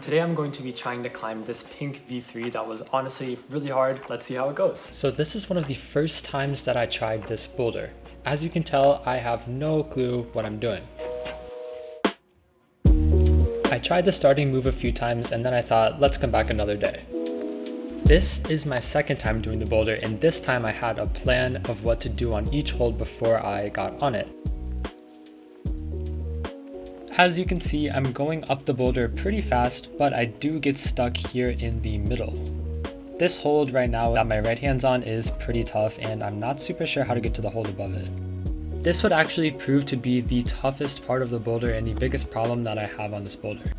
Today I'm going to be trying to climb this pink V3 that was honestly really hard. Let's see how it goes. So this is one of the first times that I tried this boulder. As you can tell, I have no clue what I'm doing. I tried the starting move a few times and then I thought, let's come back another day. This is my second time doing the boulder, and this time I had a plan of what to do on each hold before I got on it. As you can see, I'm going up the boulder pretty fast, but I do get stuck here in the middle. This hold right now that my right hand's on is pretty tough, and I'm not super sure how to get to the hold above it. This would actually prove to be the toughest part of the boulder and the biggest problem that I have on this boulder.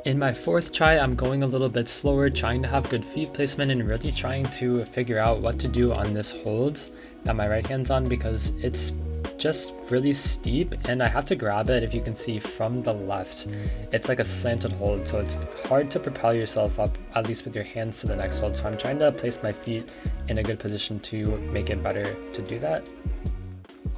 In my fourth try, I'm going a little bit slower, trying to have good feet placement and really trying to figure out what to do on this hold that my right hand's on, because it's just really steep and I have to grab it, if you can see, from the left. It's like a slanted hold, so it's hard to propel yourself up, at least with your hands, to the next hold. So I'm trying to place my feet in a good position to make it better to do that.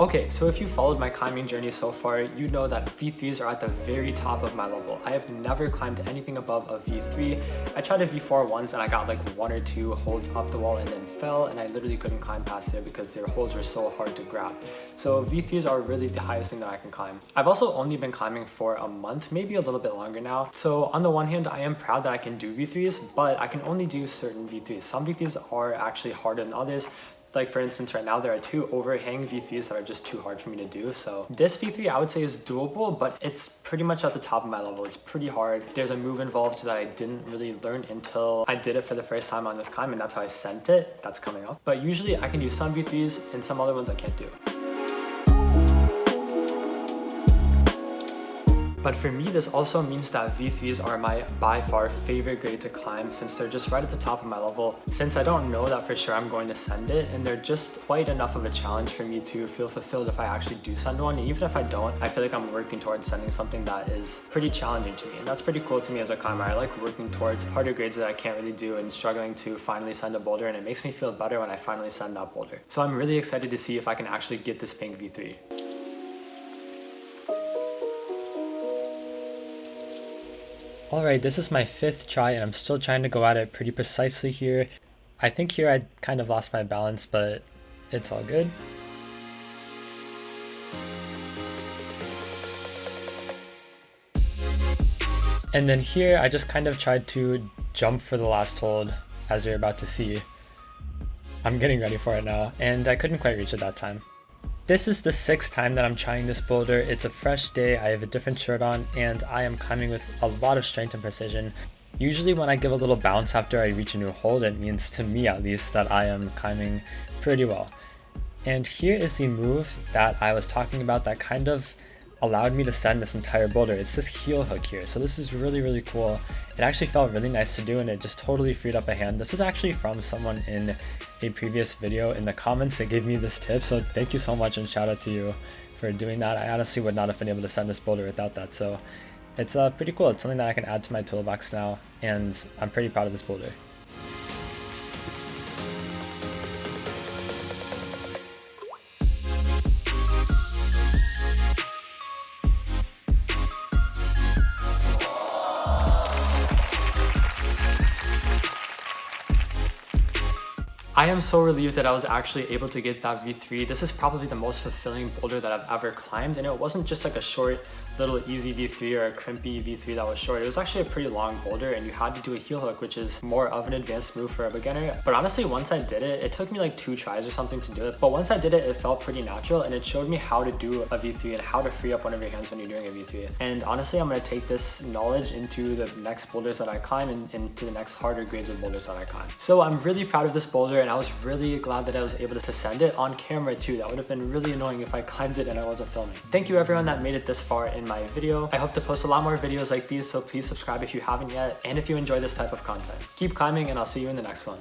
Okay, so if you followed my climbing journey so far, you know that V3s are at the very top of my level. I have never climbed anything above a V3. I tried a V4 once and I got like 1 or 2 holds up the wall and then fell, and I literally couldn't climb past there because their holds were so hard to grab. So V3s are really the highest thing that I can climb. I've also only been climbing for a month, maybe a little bit longer now. So on the one hand, I am proud that I can do V3s, but I can only do certain V3s. Some V3s are actually harder than others. Like for instance, right now there are 2 overhang V3s that are just too hard for me to do. So this V3 I would say is doable, but it's pretty much at the top of my level. It's pretty hard. There's a move involved that I didn't really learn until I did it for the first time on this climb, and that's how I sent it. That's coming up. But usually I can do some V3s and some other ones I can't do. But for me, this also means that V3s are my by far favorite grade to climb, since they're just right at the top of my level. Since I don't know that for sure I'm going to send it, and they're just quite enough of a challenge for me to feel fulfilled if I actually do send one. And even if I don't, I feel like I'm working towards sending something that is pretty challenging to me. And that's pretty cool to me as a climber. I like working towards harder grades that I can't really do and struggling to finally send a boulder, and it makes me feel better when I finally send that boulder. So I'm really excited to see if I can actually get this pink V3. Alright, this is my 5th try and I'm still trying to go at it pretty precisely here. I think here I kind of lost my balance, but it's all good. And then here I just kind of tried to jump for the last hold, as you're about to see. I'm getting ready for it now, and I couldn't quite reach it that time. This is the 6th time that I'm trying this boulder. It's a fresh day, I have a different shirt on, and I am climbing with a lot of strength and precision. Usually when I give a little bounce after I reach a new hold, it means, to me at least, that I am climbing pretty well. And here is the move that I was talking about that kind of allowed me to send this entire boulder. It's this heel hook here. So this is really cool. It actually felt really nice to do, and it just totally freed up a hand. This is actually from someone in a previous video in the comments that gave me this tip, so thank you so much and shout out to you for doing that. I honestly would not have been able to send this boulder without that, so it's pretty cool. It's something that I can add to my toolbox now, and I'm pretty proud of this boulder. I am so relieved that I was actually able to get that V3. This is probably the most fulfilling boulder that I've ever climbed, and it wasn't just like a short little easy V3 or a crimpy V3 that was short. It was actually a pretty long boulder, and you had to do a heel hook, which is more of an advanced move for a beginner. But honestly, once I did it, it took me like 2 tries or something to do it. But once I did it, it felt pretty natural, and it showed me how to do a V3 and how to free up one of your hands when you're doing a V3. And honestly, I'm going to take this knowledge into the next boulders that I climb and into the next harder grades of boulders that I climb. So I'm really proud of this boulder, and I was really glad that I was able to send it on camera too. That would have been really annoying if I climbed it and I wasn't filming. Thank you everyone that made it this far in my video. I hope to post a lot more videos like these, so please subscribe if you haven't yet, and if you enjoy this type of content. Keep climbing, and I'll see you in the next one.